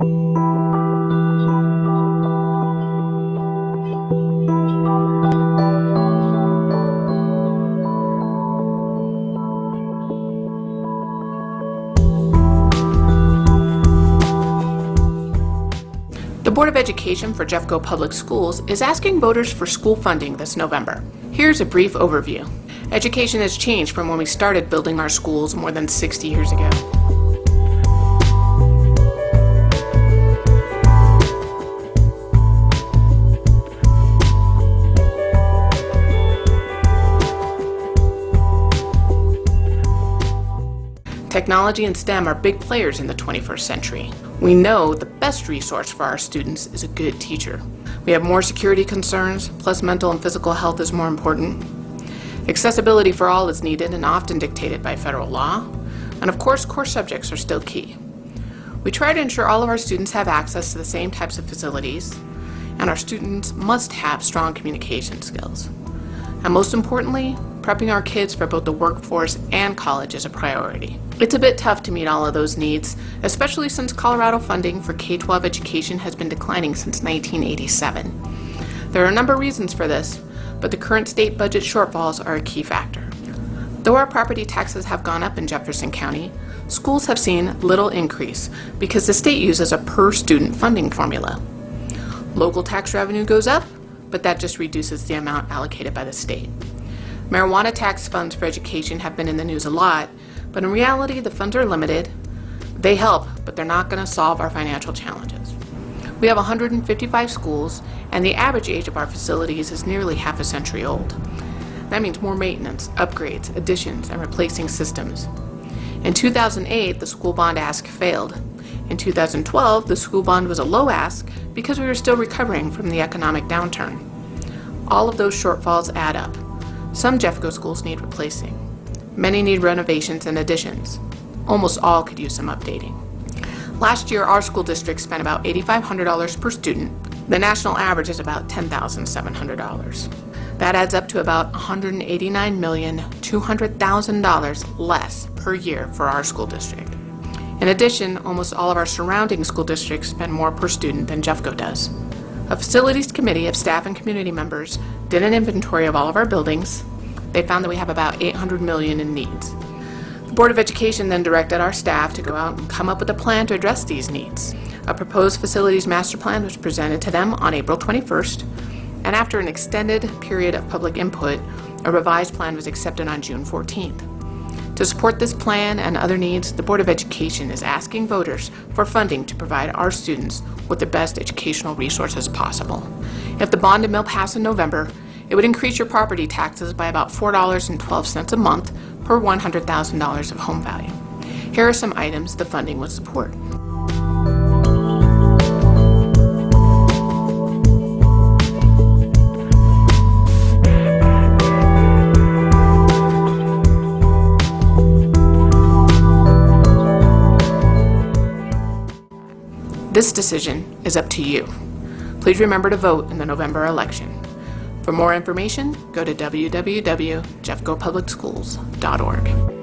The Board of Education for Jeffco Public Schools is asking voters for school funding this November. Here's a brief overview. Education has changed from when we started building our schools more than 60 years ago. Technology and STEM are big players in the 21st century. We know the best resource for our students is a good teacher. We have more security concerns, plus mental and physical health is more important. Accessibility for all is needed and often dictated by federal law. And of course, core subjects are still key. We try to ensure all of our students have access to the same types of facilities, and our students must have strong communication skills. And most importantly, prepping our kids for both the workforce and college is a priority. It's a bit tough to meet all of those needs, especially since Colorado funding for K-12 education has been declining since 1987. There are a number of reasons for this, but the current state budget shortfalls are a key factor. Though our property taxes have gone up in Jefferson County, schools have seen little increase because the state uses a per-student funding formula. Local tax revenue goes up, but that just reduces the amount allocated by the state. Marijuana tax funds for education have been in the news a lot, but in reality the funds are limited. They help, but they're not going to solve our financial challenges. We have 155 schools, and the average age of our facilities is nearly half a century old. That means more maintenance, upgrades, additions, and replacing systems. In 2008, the school bond ask failed. In 2012, the school bond was a low ask because we were still recovering from the economic downturn. All of those shortfalls add up. Some Jeffco schools need replacing. Many need renovations and additions. Almost all could use some updating. Last year, our school district spent about $8,500 per student. The national average is about $10,700. That adds up to about $189,200,000 less per year for our school district. In addition, almost all of our surrounding school districts spend more per student than Jeffco does. A facilities committee of staff and community members did an inventory of all of our buildings. They found that we have about $800 million in needs. The Board of Education then directed our staff to go out and come up with a plan to address these needs. A proposed facilities master plan was presented to them on April 21st, and after an extended period of public input, a revised plan was accepted on June 14th. To support this plan and other needs, the Board of Education is asking voters for funding to provide our students with the best educational resources possible. If the bond and mill pass in November, it would increase your property taxes by about $4.12 a month per $100,000 of home value. Here are some items the funding would support. This decision is up to you. Please remember to vote in the November election. For more information, go to www.jeffcopublicschools.org.